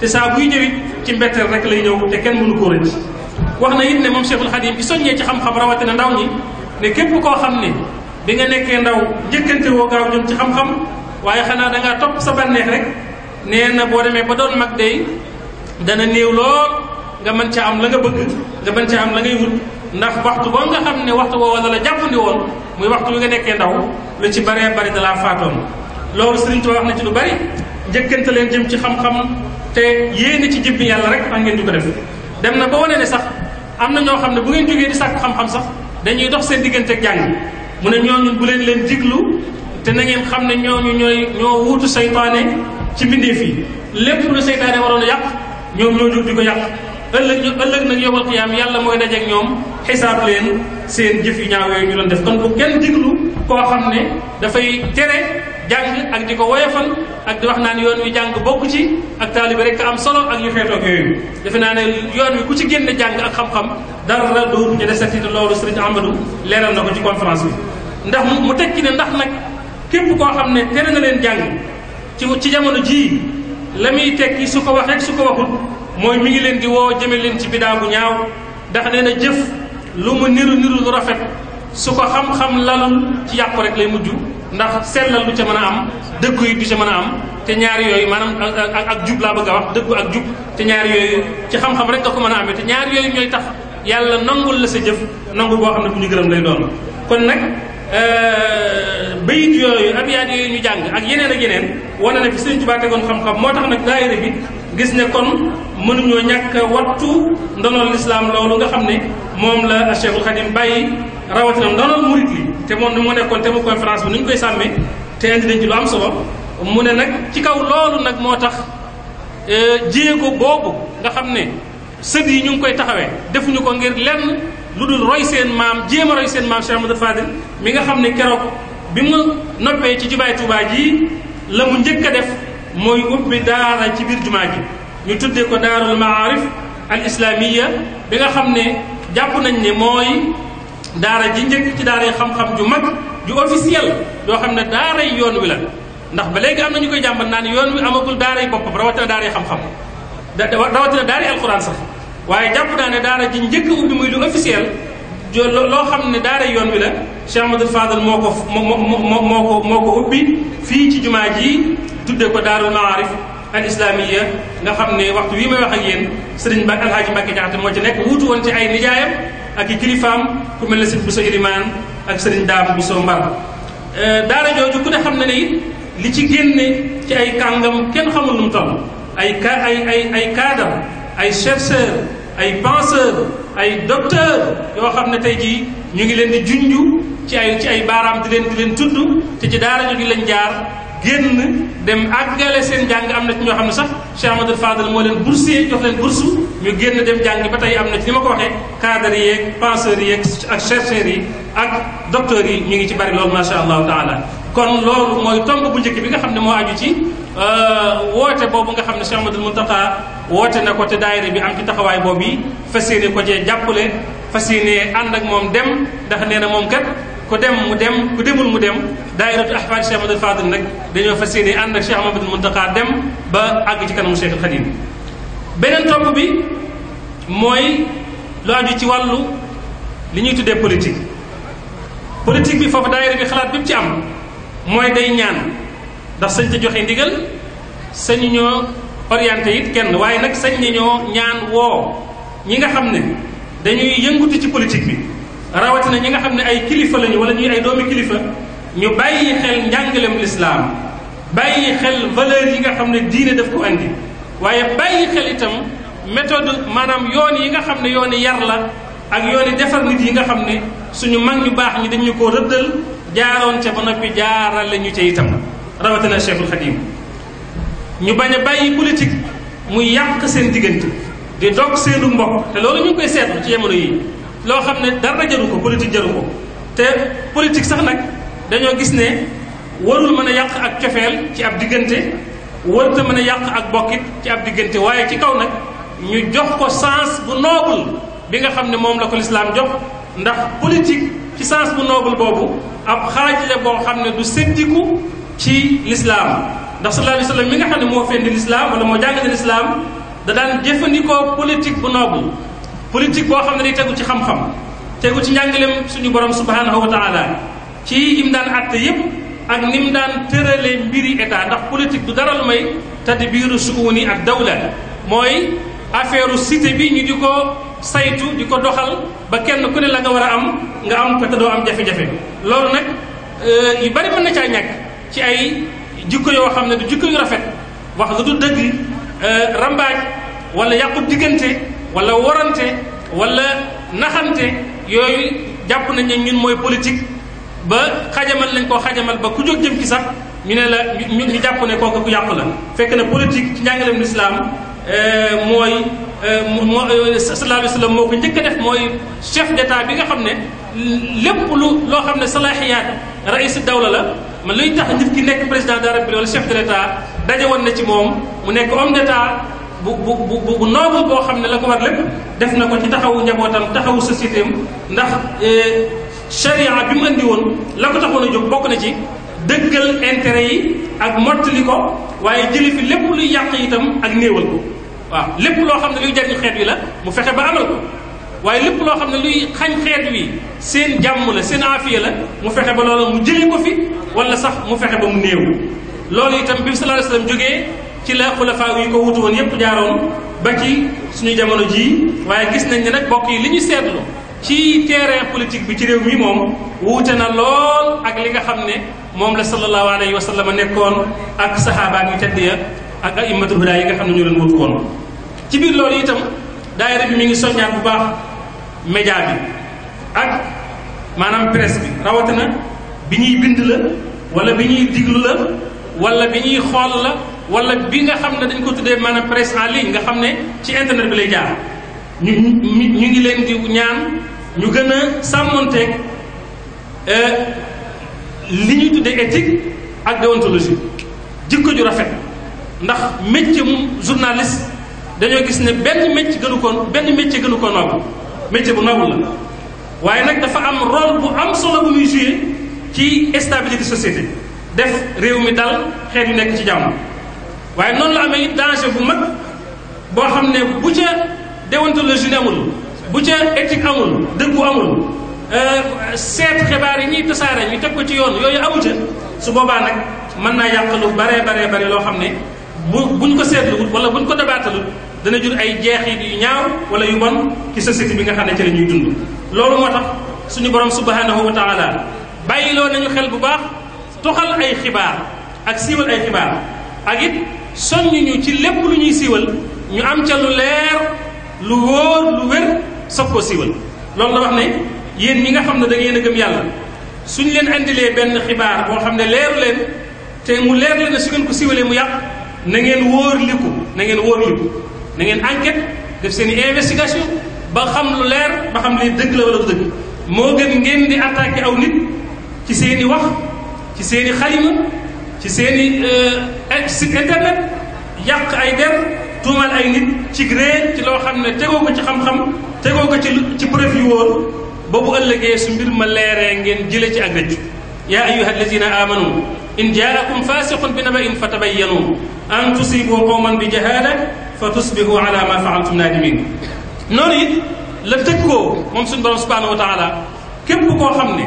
te saa buy ñëwit ci mbetteel rek lay ñëw te kenn mënu koo rëcc. wax na it ne moom Cheikhul Khadim ci soññee ci xam-xam rawatina ndaw ñi ne képp koo xam ne bi nga nekkee ndaw njëkkante woo gaaw jëm ci xam-xam waaye xanaa dangaa topp sa bànneex rek nee na boo demee ba doon mag day dana néew lool nga mën ca am la nga bëgg nga mën ca am la ngay wut. ndax waxtu boo nga xam ne waxtu boo wala la jàppandi woon muy waxtu wi nga nekkee ndaw lu ci baree bari da laa faatoon. loolu Sëriñ Tuubaa wax na ci lu bari njëkkante leen jëm ci xam-xam te yéene ci jëmmi yàlla rek tax ngeen di ko def. dem na ba wane ne sax am na ñoo xam ne bu ngeen jógee di sàkku xam-xam sax dañuy dox seen diggante ak jàng mu ne ñooñu bu leen diglu te na ngeen xam ne ñooñu ñoo wuutu saytaane ci mbindeef yi lépp lu saytaane waroon a yàq ñoom ñoo jóg di ko yàq. ëllëg nag yowal qiyaam yàlla mooy dajeek ñoom xisaab leen seen jëf yu ñaaw yooyu ñu doon def. kon bu kenn diglu koo xam ne dafay tere jàng ak di ko woyofal ak di wax naan yoon wi jàng bokk ci ak taalibe rek am solo ak yu xeetoog yooyu. defe naa ne yoon wi ku ci génne jàng ak xam-xam dara la dootu ñu desati te loolu Sëriñ Amadou leeral na ko ci conférence bi. ndax mu tekki ne ndax nag képp koo xam ne tere na leen jàng ci jamono jii la muy tekki su ko waxee su ko waxut mooy mi ngi leen di woo jëme leen ci bidaa bu ñaaw ndax nee na jëf lu mu niru lu rafet su ko xam-xam lalul ci yàqu rek lay mujj ndax sellal du ca mën a am dëggu yi du ca mën a am te ñaari yooyu maanaam ak jub laa bëgg a wax dëggu ak jub te ñaari yooyu ci xam-xam rek nga ko mën a amee te ñaari yooyu ñooy tax yàlla nangul la sa jëf nangul boo xam ne bu ñu gërëm lay doon kon nag bayit yooyu abyaat yooyu ñu jàng ak yeneen wane na fi Sëriñ Tuubaa tegoon xam-xam moo tax nag daayira bi gis ne kon mënuñoo ñàkk wattu ndonol lislaam loolu nga xam ne moom la Cheikhul Khadim bàyyi rawatina ndonol murit li te moom ni mu nekkoon te mu conférence bi ni ñu koy sàmmee te indi nañ ci lu am solo mu ne nag ci kaw loolu nag moo tax jéego boobu nga xam ne sët yi ñu ngi koy taxawee defuñu ko ngir lenn lu dul roy seen maam jéem a roy seen maam Cheikh Amadou Fadil mi nga xam ne keroog bi mu noppee ci jumaay Tuubaa ji la mu njëkk a def mooy ubbi daara ci biir jumaa ji ñu tuddee ko daarul maarif al islamiya bi nga xam ne jàpp nañ ne mooy daara ji njëkk ci daara yi xam-xam ju mag ju officiel yoo xam ne daara yi yoon wi la ndax ba léegi am na ñu koy jàmbat naan yoon wi amagul daara yi boppam rawatina daara yi xam-xam rawatina daara yi alxuraan sax waaye jàpp naa ne daara ji njëkk ubbi muy lu officiel loo xam ne daara yoon wi la Cheikh Amadou Fadal moo ko ubbi fii ci jumaa ji tuddee ko daarul maarif al islamiya nga xam ne waxtu wi may wax ak yéen sëriñ ba alhaaji Mbàkke Jaxate moo ci nekk wuutu woon ci ay nijaayam ak i kilifaam ku mel ne sëriñ Bousso Ilimaan ak sëriñ Daam Bousso Mbar daara jooju ku ne xam ne ne it li ci génne ci ay kàngam kenn xamul nu mu toll ay cadre ay chercheur ay penseur ay docteur yoo xam ne tey jii ñu ngi leen di junju ci ay baaraam di leen tudd te ci daara jooju lañ jaar génn dem àggale seen jàng am na ci ñoo xam ne sax Cheikh Amadou Fadal moo leen boursier jox leen bourse ñu génn dem jàng ba tey am na ci ni ma ko waxee cadres yi yeeg penseurs yi yeeg ak chercheurs yi ak docteurs yi ñu ngi ci bari loolu macha allahu taala kon loolu mooy tomb bu njëkk bi nga xam ne moo aju ci woote boobu nga xam ne Cheikh Amadou Mountakha woote na ko te daayira bi am ci taxawaay boobu yi fas yéene ko cee jàppale fas yéene ànd ak moom dem ndax nee na moom kat ku dem mu dem ku demul mu dem daayiratu ahfaad Cheikh Amadou Fadil nag dañoo fas yéene ànd ak Cheikh Amadou Mountakha dem ba àgg ci kanamu Cheikh Khadim beneen tomb bi mooy lu aju ci wàllu li ñuy tuddee politique bi foofu daayira bi xalaat bi mu ci am mooy day ñaan ndax sañ te joxe ndigal sañu ñoo orienté it kenn waaye nag sañ nañoo ñaan woo ñi nga xam ne dañuy yëngutu ci politique bi rawatina ñi nga xam ne ay kilifa lañu wala ñuy ay doomi kilifa ñu bàyyi xel njàngalem lislaam bàyyi xel valeur yi nga xam ne diine daf ko andi waaye bàyyi xel itam méthode maanaam yoon yi nga xam ne yooni yar la ak yooni defar nit yi nga xam ne suñu mag ñu baax ñi dañu ko rëddal jaaroon ca ba noppi jaarale ñu ca itam rawatina Cheikhul Khadim ñu bañ a bàyyi politique muy yàq seen diggante di dog seenu mbokk te loolu ñu ngi koy seetlu ci jamono yi loo xam ne dara jaru ko politique jaru ko te politique sax nag dañoo gis ne warul mën a yàq ak cofeel ci ab diggante warut a mën a yàq ak bokkit ci ab diggante waaye ci kaw nag ñu jox ko sens bu noble bi nga xam ne moom la ko lislaam jox ndax politique ci sens bu noble boobu ab xaaj la boo xam ne du séddiku ci lislaam ndax sallallahu alayhi wa sallam mi nga xam ne moo fendi lislaam wala moo jàngale lislaam da daan jëfandikoo politique bu noble politique boo xam ne day tegu ci xam-xam tegu ci njàngaleem suñu borom subhanahu wa taala ci yim daan àtte yépp ak ni mu daan tëralee mbiri état ndax politique du dara lu may tadbiiru suuni ak dawla mooy affaire cité bi ñu di ko saytu di ko doxal ba kenn ku ne la nga war a am nga am ko te doo am jafe-jafe loolu nag yu bari mën na caa ñàkk ci ay jikko yoo xam ne du jikko yu rafet wax lu du dëgg rambaaj wala yàqu diggante wala warante wala naxante yooyu jàpp nañ ne ñun mooy politique ba xajamal nañ koo xajamal ba ku jóg jëm ci sax ñu ne la ñu jàpp ne kooku ku yàqu la fekk na politique ci njàngaleem lislaam mooy sallallahu alayhi wa sallam moo ko njëkk a def mooy chef d'état bi nga xam ne lépp loo xam ne salaahiyaat rais dawla la man luy tax nit ki nekk président de la République wala chef de l'état daje woon na ci moom mu nekk homme d'état bu noble boo xam ne la ko war lépp def na ko ci taxawu njabootam taxawu société am ndax charia bi mu andi woon la ko taxoon a jóg bokk na ci dëggal intérêt yi ak mottali ko waaye jëli fi lépp luy yàq itam ak néewal ko waaw lépp loo xam ne luy jariñ xeet wi la mu fexe ba amal ko waaye lépp loo xam ne luy xañ xeet wi seen jàmm la seen aafiya la mu fexe ba loolu mu jëlee ko fi wala sax mu fexe ba mu néew loolu itam bi sallallahu alayhi wasallam jógee ci la xulafaa yi ko wutu woon yépp jaaroon ba ci suñu jamono jii waaye gis nañ ne nag bokk yi li ñu seetlu ci terrain politique bi ci réew mi moom wuute na lool ak li nga xam ne moom la sallallahu alayhi wa sallam nekkoon ak saxaabaat yu tedd ya ak a'immatul hudaa yi nga xam ne ñu leen wutu woon ci biir loolu itam daayira bi mi ngi soññaat bu baax média bi ak maanaam presse bi rawatina bi ñuy bind la wala bi ñuy diglu la wala bi ñuy xool la wala bi nga xam ne dañ ko tuddee maanaam presse en ligne nga xam ne ci internet bi lay jaar ñu ngi leen di ñaan ñu gën a sàmmonteeg li ñuy tuddee éthique ak déontologie jikko ju rafet ndax métier mu journaliste dañoo gis ne benn métier gënu ko noble métier bu noble la waaye nag dafa am rôle bu am solo bu muy joué ci stabilité société def réew mi dal xeet yu nekk ci jàmm waaye noonu la amee it danger bu mag boo xam ne bu ca déontologie amul bu ca éthique amul dëggu amul seet xibaar yi ñuy tasaare ñu teg ko ci yoon yooyu amu ca su boobaa nag mën naa yàq lu bare loo xam ne buñ ko seetluwul wala buñ ko dabaatalul dana jur ay jeexit yu ñaaw wala yu bon ci société bi nga xam ne ci la ñuy dund loolu moo tax suñu borom subhanahu wa taala bàyyiloo nañu xel bu baax toxal ay xibaar ak siiwal ay xibaar ak it soññuñu ci lépp lu ñuy siiwal ñu am ca lu leer lu wóor lu wér soog koo siiwal loolu la wax ne yéen ñi nga xam ne da ngeen a gëm yàlla suñ leen andilee benn xibaar boo xam ne leeru leen te mu leer leen ne su ngeen ko siiwalee mu yàq na ngeen wóorliku na ngeen enquête def seen i investigation ba xam lu leer ba xam li dëgg la wala du dëgg moo gën ngeen di attaqué aw nit ci seen i wax ci seen i xalima ci seen i site internet yàq ay der tuumal ay nit ci réer ci loo xam ne tegoo ko ci xam-xam tegoo ko ci preuve yu wóor ba bu ëllëgee su mbir ma leeree ngeen jële ci ak rëccu yaa ayyuha alladina amanu in jaakum fasiqun bi naba'in fatabayyanu an tusibu qawman bi jahala fa tusbihu ala ma faaltum nadimin noonu it la tëkkoo moom suñu borom subhanahu wa taala képp koo xam ne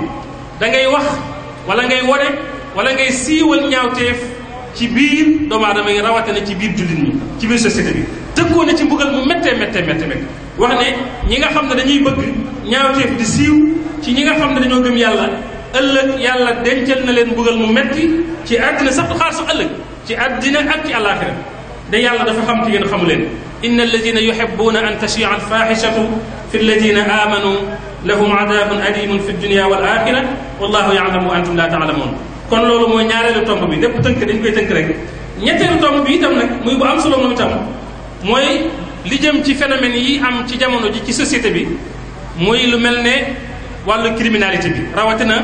da ngay wax wala ngay wone wala ngay siiwal ñaawteef ci biir doomu aadama yi rawatina ci biir jullit ñi ci biir société bi tëkkoo na ci mbugal mu méttee wax ne ñi nga xam ne dañuy bëgg ñaawteef di siiw ci ñi nga xam ne dañoo gëm yàlla ëllëg yàlla dencal na leen mbugal mu metti ci àddina sax du xaar sax ëllëg ci àddina ak ci àllaaxira da yàlla dafa xam ci yéen xamu leen inna alladina yuhibbuna an tashia alfaxishatu fi alladina amanu lahum adabun alimun fi dunia wal axira wallahu yaalamu wa antum la taalamuun kon loolu mooy ñaareelu tomb bi lépp tënk dañ koy tënk rek ñetteelu tomb bi itam nag muy bu am solo moom itam mooy li jëm ci phénomène yi am ci jamono ji ci société bi muy lu mel ne wàllu criminalité bi rawatina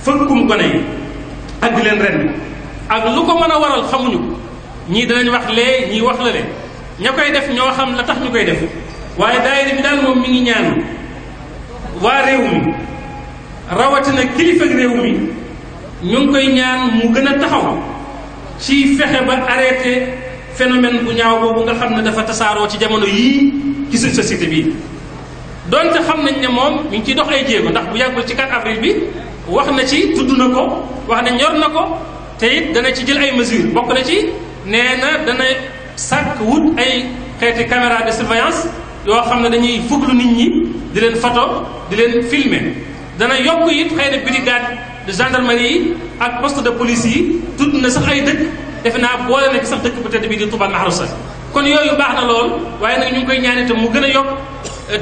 fëkkum gone yi ak di leen ren ak lu ko mën a waral xamuñu ko ñii danañ wax lee ñii wax la lee ña koy def ñoo xam la tax ñu koy def waaye daayira bi daal moom mi ngi ñaan waa réew mi rawatina kilifa réew mi ñu ngi koy ñaan mu gën a taxaw ci fexe ba arrêté phénomène bu ñaaw boobu nga xam ne dafa tasaaroo ci jamono yii ci suñ société bi donte xam nañ ne moom mi ngi ciy dox ay jéego ndax bu yàggul ci 4 avril bi wax na ci tudd na ko wax ne ñor na ko te it dana ci jël ay mesures bokk na ci nee na dana sàkk wut ay xeeti caméra de surveillance yoo xam ne dañuy fuglu nit ñi di leen photo di leen filmer dana yokk it xëy na brigade de gendarmerie yi ak poste de police yi tudd na sax ay dëkk defe naa boole na sax dëkk bu tedd bi di Touba Mahrousa kon yooyu baax na lool waaye nag ñu ngi koy ñaan itam mu gën a yokk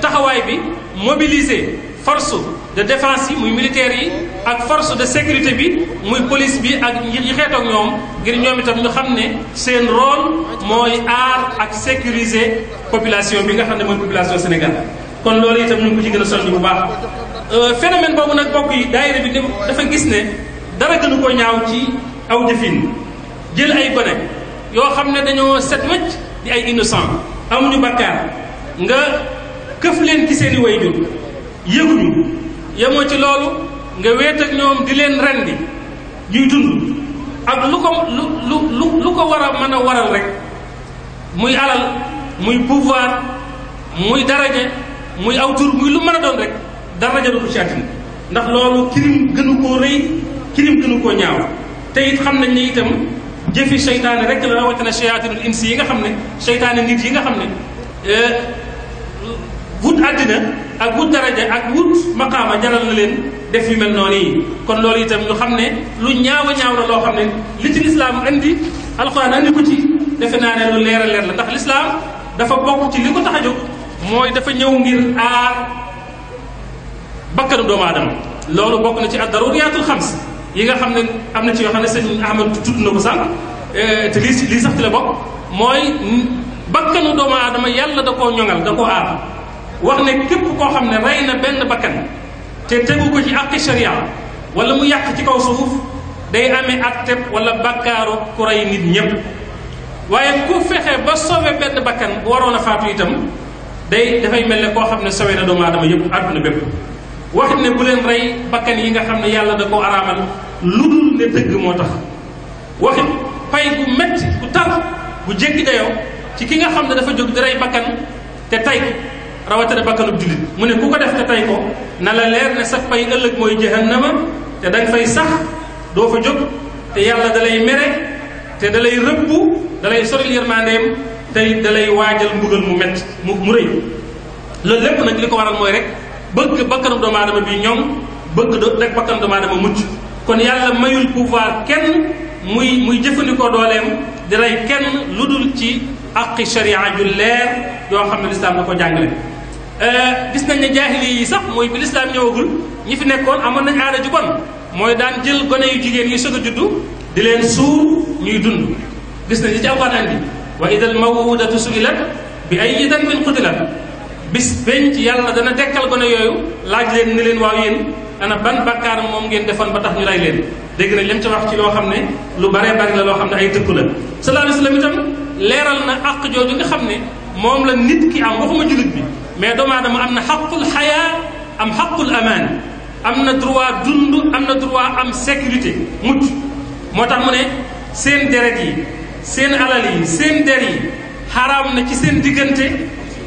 taxawaay bi mobiliser force de défense yi muy militaires yi ak force de sécurité bi muy police bi ak yi xeetoog ñoom ngir ñoom itam ñu xam ne seen rôle mooy aar ak sécuriser population bi nga xam ne mooy population Sénégal kon loolu itam ñu ngi ko ci gën a soññ bu baax phénomène boobu nag bokk yi daayira bi dafa gis ne dara gënu ko ñaaw ci aw jëfin jël ay gone yoo xam ne dañoo set wecc di ay innocent amuñu bakkaar nga këf leen ci seen i waajur yëguñu yemoo ci loolu nga weet ak ñoom di leen rendi ñuy dund ak lu ko war a mën a waral rek muy alal muy pouvoir muy daraja muy aw tur muy lu mën a doon rek daraja du ko ci àddina ndax loolu kirim gënu koo rëy kirim gënu koo ñaaw te it xam nañ ne itam jëfi seytaane rek la rawatina shayatinul insi yi nga xam ne seytaane nit yi nga xam ne wut àddina ak wut daraja ak wut maqaama jaral na leen def yu mel noonu yi kon loolu itam ñu xam ne lu ñaaw a ñaaw la loo xam ne li ci lislaam andi alxuraan andi ko ci defe naa ne lu leer a leer la ndax lislaam dafa bokk ci li ko tax a jóg mooy dafa ñëw ngir aar bakkanu doomu aadama loolu bokk na ci ad daruriyatul xams yi nga xam ne am na ci yoo xam ne sëñ Ahmad tudd na ko sànq te lii sax ci la bokk mooy bakkanu doomu aadama yàlla da koo ñoŋal da koo aar wax ne képp koo xam ne rey na benn bakkan te tegu ko ci àqi sharia wala mu yàq ci kaw suuf day amee atteb wala bakkaaru ku rey nit ñépp waaye ku fexe ba sauver benn bakkan bu waroon a faatu itam dafay mel ne koo xam ne sauver na doomu aadama yépp àdduna bépp waxit ne bu leen rey bakkan yi nga xam ne yàlla da koo araamal lu dul ne dëgg moo tax waxit pay bu metti bu tar bu jéggi dayoo ci ki nga xam ne dafa jóg di rey bakkan te tay ko rawatina bakkanub jullit mu ne ku ko def te tay ko na la leer ne sa pay ëllëg mooy jahannama te danga fay sax doo fa jóg te yàlla da lay mere te da lay rëbbu da lay soril yërmandeem te da lay waajal mbugal mu metti mu rëy loolu lépp nag li ko waral mooy rek bëgg bakkanu doomu aadama bi ñoom bëgg rek bakkanu doomu aadama mucc kon yàlla mayul pouvoir kenn muy jëfandikoo dooleem di rey kenn lu dul ci aqi sharia ju leer yoo xam ne lislaam da ko jàngale gis nañ ne jaahili yi sax mooy bi lislaam ñëwagul ñi fi nekkoon amoon nañ aada ju bon mooy daan jël gone yu jigéen yi soog a juddu di leen suur ñuy dund gis nañ li ci alquran andi wa idal mawudatu suilat bi ayyi danbin qutilat bis benn ci yàlla dana dekkal gone yooyu laaj leen ni leen waaw yéen ana ban bakkaar moom ngeen defoon ba tax ñu lay leen dégg nañ lim ci wax ci loo xam ne lu bare bari la loo xam ne ay tëkku la sallallahu alayhi wa sallam itam leeral na àq jooju nga xam ne moom la nit ki am waxuma jullit bi mais doomu aadama am na xaqul xayaa am xaqul amaan am na droit dund am na droit am sécurité mucc moo tax mu ne seen deret yi seen alal yi seen der yi xaraam na ci seen diggante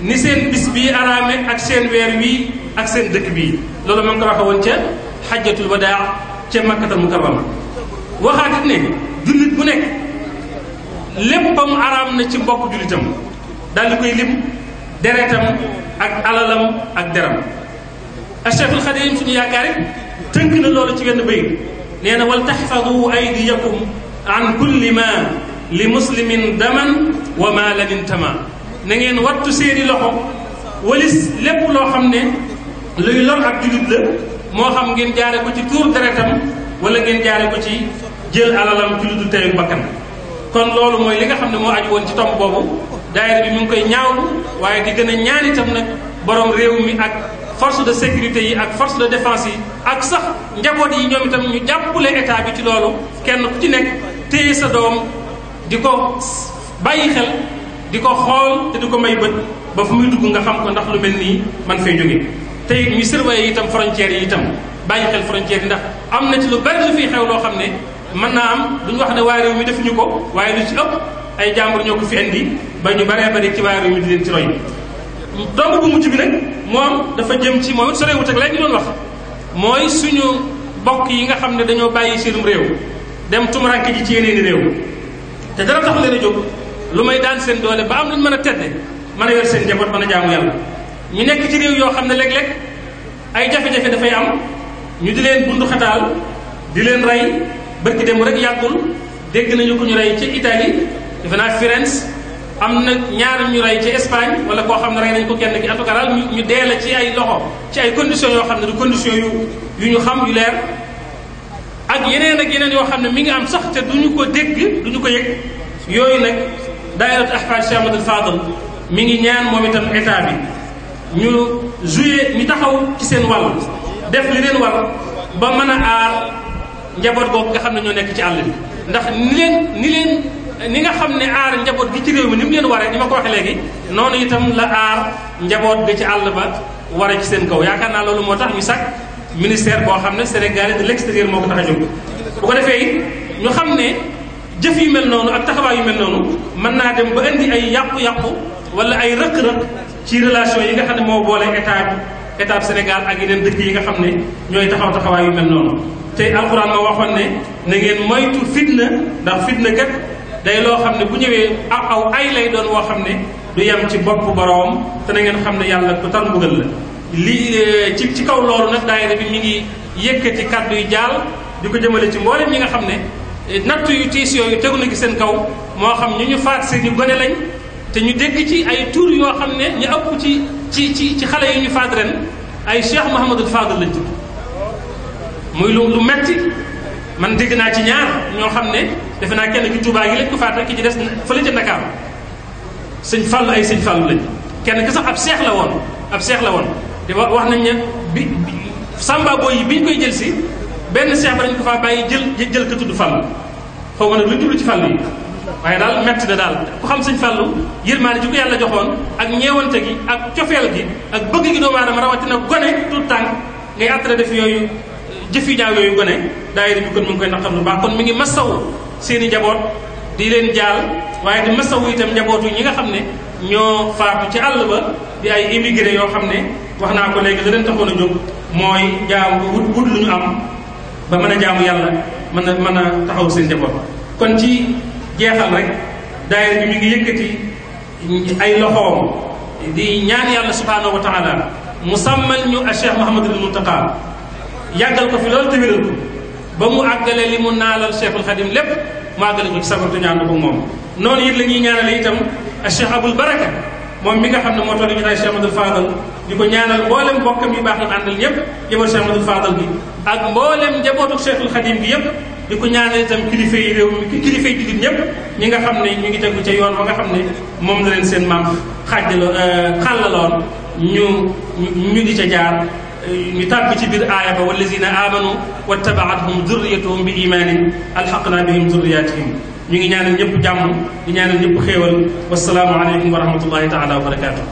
ni seen bis bii araame ak seen weer wii ak seen dëkk bii loolu ma ngi ko waxe woon ca xajjatul wadaa ca makkatal mukarrama waxaatit ne jullit bu nekk léppam araam na ci mbokk jullitam daal di koy lim deretam ak alalam ak deram Cheikhul Xadim suñu yaakaar it tënk na loolu ci wenn bayit nee na wal taxfadu aydiyakum an kulli ma li muslimin daman wa malanin tama na ngeen wattu seeni loxo walis lépp loo xam ne luy lor ak jullit la moo xam ngeen jaare ko ci tuur deretam wala ngeen jaare ko ci jël alalam ci lu dul teyu bakkan kon loolu mooy li nga xam ne moo aju woon ci tomb boobu daayira bi mu ngi koy ñaawlu waaye di gën a ñaan itam nag borom réew mi ak force de sécurité yi ak force de défense yi ak sax njaboot yi ñoom itam ñu jàppale état bi ci loolu kenn ku ci nekk téye sa doom di ko bàyyi xel di ko xool te di ko may bët ba fu muy dugg nga xam ko ndax lu mel nii man fay jóge te it ñu surveiller itam frontières yi itam bàyyi xel frontières yi ndax am na ci lu bari lu fiy xew loo xam ne mën naa am duñu wax ne waa réew mi defuñu ko waaye lu ci ëpp ay jàmbur ñoo ko fi indi ba ñu baree bari ci waa réew mi di leen ci roy tomb bu mujj bi nag moom dafa jëm ci moom it sorewut ak léegi doon wax mooy suñu bokk yi nga xam ne dañoo bàyyi seenum réew dem tumuranke ji ci yeneeni réew te dara taxu leen a jóg lu may daan seen doole ba am luñ mën a tedde mën a yor seen njaboot mën a jaamu yàlla ñu nekk ci réew yoo xam ne léeg-léeg ay jafe-jafe dafay am ñu di leen bundu xataal di leen rey bërki dem rek yàggul dégg nañu ko ñu rey ci Italie defe naa Firenze am na ñaar ñu rey ci Espagne wala koo xam ne rey nañ ko kenn ki en tout cas daal ñu dee la ci ay loxo ci ay conditions yoo xam ne du conditions yu ñu xam yu leer ak yeneen yoo xam ne mi ngi am sax te duñu ko dégg duñu ko yëg yooyu nag daayiratu ahfad Cheikh Ahmadul Fadal mi ngi ñaan moom itam état bi ñu joué ñu taxaw ci seen wàll def li leen war ba mën a aar njaboot googu nga xam ne ñoo nekk ci àll bi ndax ni nga xam ne aar njaboot gi ci réew mi ni mu leen waree ni ma ko waxee léegi noonu itam la aar njaboot gi ci àll ba waree ci seen kaw yaakaar naa loolu moo tax ñu sàkk ministère boo xam ne sénégalais de l'extérieur moo ko tax a jóg bu ko defee ñu xam ne jëf yu mel noonu ak taxawaay yu mel noonu mën naa dem ba indi ay yàqu-yàqu wala ay rëq-rëq ci relation yi nga xam ne moo boole état Sénégal ak yeneen dëkk yi nga xam ne ñooy taxawaay yu mel noonu. te alxuraan ma waxoon ne na ngeen moytu fitna ndax fitna kat day loo xam ne bu ñëwee aw ay lay doon woo xam ne du yem ci bopp boroom te na ngeen xam ne yàlla ku tar mbugal la. lii ci kaw loolu nag daayira bi mi ngi yëkkati kàddu yu jaal di ko jëmale ci mboolem ñi nga xam ne natt yu tiis yooyu tegu na ci seen kaw moo xam ñu faat seen yu gone lañ te ñu dégg ci ay tur yoo xam ne ñu ëpp ci xale yi ñu faat ren ay Cheikh Mouhamadul Fadal lañ tudd muy lu metti man dégg naa ci ñaar ñoo xam ne defe naa kenn ki Touba gi lañ ko faat ki ci des fële ca Dakar sëñ Fallu ay sëñ Fallu lañ kenn ki sax ab seex la woon te wax nañ ne bi Samba Boy yi bi ñu koy jël si benn seex ba dañ ko faa bàyyi jël ka tudd Fallu xaw ma nag lu jublu ci Fallu yi waaye daal metti na daal ku xam sëñ Fallu yërmaane ji ko yàlla joxoon ak ñeewante gi ak cofeel gi ak bëgg gi doomu aadama rawatina gone tout tànk ngay àttale def yooyu jëf yu ñaaw yooyu gone daayira bi kon mu ngi koy naqar lu baax kon mi ngi masaw seen i njaboot di leen jaal waaye di masaw itam njabootu ñi nga xam ne ñoo faatu ci àll ba di ay immigré yoo xam ne wax naa ko léegi la leen taxoon a jóg mooy jaamu wut lu ñu am ba mën a jaamu yàlla mën a taxaw seen njaboot. kon ci jeexal rek daayira bi mi ngi yëkkati ay loxoom di ñaan yàlla subhanahu wa taala mu sàmmal ñu a Cheikh Mouhamadul Muntaqa yàggal ko fi loolu te wéral ko ba mu àggale li mu naalal Cheikhul Khadim lépp mu àggale ko ci sabatu ñaan ko moom. noonu it la ñuy ñaanale itam a Cheikh Abul Baraka moom mi nga xam ne moo toll ñu tay Cheikh Amadou Fadal di ko ñaanal mboolem mbokkam yu baax la àndal ñëpp jëmal Cheikh Amadou Fadal bi ak mboolem njabootu Cheikhul Khadim bi yëpp di ko ñaanal itam kilifa yi réew mi kilifa yi jullit ñëpp ñi nga xam ne ñu ngi tegu ca yoon ba nga xam ne moom la leen seen maam xàllaloon ñu di ca jaar ñu tàbbi ci biir aaya ba wallazina amanu wattabaatuhum zurriyatuhum bi imaanin alxaqna bihim zurriyatihim ñu ngi ñaanal ñëpp jàmm di ñaanal ñëpp xéewal wasalaamu aleykum wa rahmatullahi taala wa barakaatu